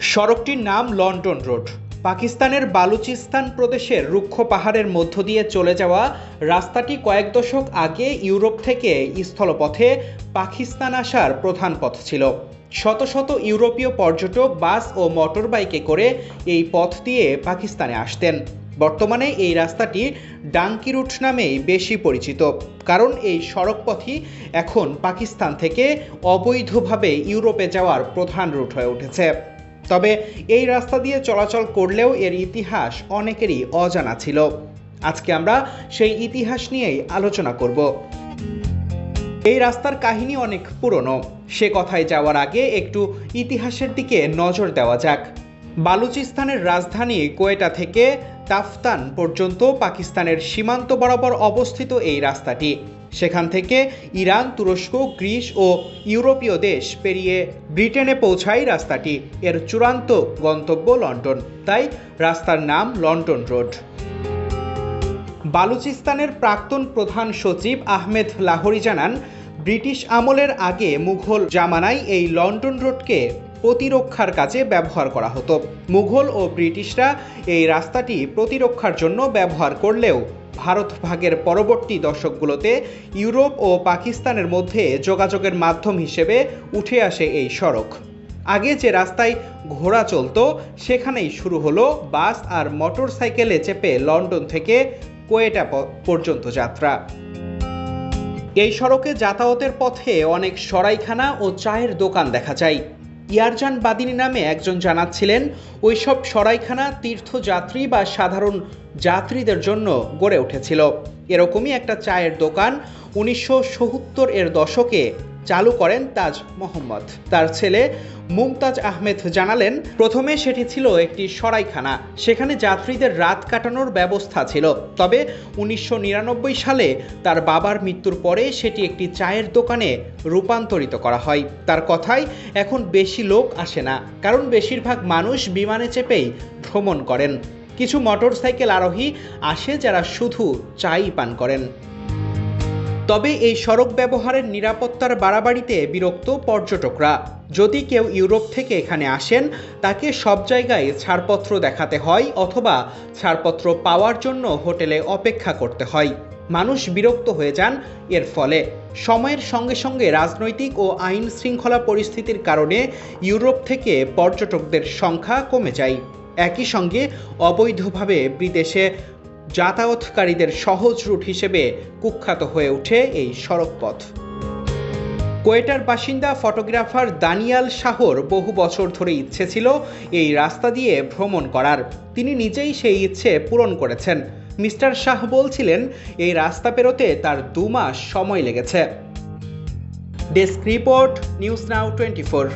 সড়কটির নাম London road. পাকিস্তানের বালুচিস্তান প্রদেশের রুক্ষ পাহাড়ের মধ্য দিয়ে চলে যাওয়া রাস্তাটি কয়েক দশক আগে ইউরোপ থেকে স্থলপথে পাকিস্তান আসার প্রধান পথ ছিল। শত শত ইউরোপীয় পর্যটক বাস ও মোটর বাইকে করে এই পথ দিয়ে পাকিস্তানে আসতেন। বর্তমানে এই রাস্তাটি ডাঙ্কি রুট নামেই বেশি পরিচিত, কারণ এই সড়ক পথই এখন পাকিস্তান থেকে অবৈধভাবে ইউরোপে যাওয়ার প্রধান রুট হয়ে উঠেছে। তবে এই রাস্তা দিয়ে চলাচল করলেও এর ইতিহাস অনেকেরই অজানা ছিল। আজকে আমরা সেই ইতিহাস নিয়েই আলোচনা করব। এই রাস্তার কাহিনী অনেক পুরনো, সে কথায় যাওয়ার আগে একটু ইতিহাসের দিকে নজর দেওয়া যাক। বালুচিস্তানের রাজধানী কোয়েটা থেকে তাফতান পর্যন্ত পাকিস্তানের সীমান্ত বরাবর অবস্থিত এই রাস্তাটি। সেখান থেকে ইরান, তুরস্ক, গ্রিস ও ইউরোপীয় দেশ পেরিয়ে ব্রিটেনে পৌঁছায় রাস্তাটি। এর চূড়ান্ত গন্তব্য লন্ডন, তাই রাস্তার নাম লন্ডন রোড। বালুচিস্তানের প্রাক্তন প্রধান সচিব আহমেদ লাহোরি জানান, ব্রিটিশ আমলের আগে মুঘল জামানায় এই লন্ডন রোডকে প্রতিরক্ষার কাজে ব্যবহার করা হতো। মুঘল ও ব্রিটিশরা এই রাস্তাটি প্রতিরক্ষার জন্য ব্যবহার করলেও ভারত ভাগের পরবর্তী দশকগুলোতে ইউরোপ ও পাকিস্তানের মধ্যে যোগাযোগের মাধ্যম হিসেবে উঠে আসে এই সড়ক। আগে যে রাস্তায় ঘোড়া চলতো, সেখানেই শুরু হলো বাস আর মোটর সাইকেলে চেপে লন্ডন থেকে কোয়েটা পর্যন্ত যাত্রা। এই সড়কে যাতায়াতের পথে অনেক সরাইখানা ও চায়ের দোকান দেখা যায়। ইয়ারজান বাদিনী নামে একজন জানাচ্ছিলেন, ওইসব সরাইখানা তীর্থযাত্রী বা সাধারণ যাত্রীদের জন্য গড়ে উঠেছিল। এরকমই একটা চায়ের দোকান 1970-এর দশকে চালু করেন তাজ মোহাম্মদ। তার ছেলে মুমতাজ আহমেদ জানালেন, প্রথমে সেটি ছিল একটি সরাইখানা, সেখানে যাত্রীদের রাত কাটানোর ব্যবস্থা ছিল। তবে 1999 সালে তার বাবার মৃত্যুর পরে সেটি একটি চায়ের দোকানে রূপান্তরিত করা হয়। তার কথায় এখন বেশি লোক আসে না, কারণ বেশিরভাগ মানুষ বিমানে চেপেই ভ্রমণ করেন। কিছু মোটর সাইকেল আরোহী আসে যারা শুধু চাই পান করেন। তবে এই সড়ক ব্যবহারের নিরাপত্তার বাড়াবাড়িতে বিরক্ত পর্যটকরা। যদি কেউ ইউরোপ থেকে এখানে আসেন, তাকে সব জায়গায় ছাড়পত্র দেখাতে হয় অথবা ছাড়পত্র পাওয়ার জন্য হোটেলে অপেক্ষা করতে হয়। মানুষ বিরক্ত হয়ে যান এর ফলে। সময়ের সঙ্গে সঙ্গে রাজনৈতিক ও আইন শৃঙ্খলা পরিস্থিতির কারণে ইউরোপ থেকে পর্যটকদের সংখ্যা কমে যায়। একই সঙ্গে অবৈধভাবে বিদেশে যাতায়াতকারীদের সহজ রুট হিসেবে কুখ্যাত হয়ে ওঠে এই সড়কপথ। কোয়েটার বাসিন্দা ফটোগ্রাফার দানিয়াল শাহর বহু বছর ধরে ইচ্ছে ছিল এই রাস্তা দিয়ে ভ্রমণ করার। তিনি নিজেই সেই ইচ্ছে পূরণ করেছেন। মিস্টার শাহ বলছিলেন, এই রাস্তা পেরোতে তার 2 মাস সময় লেগেছে। Desk report, news now 24।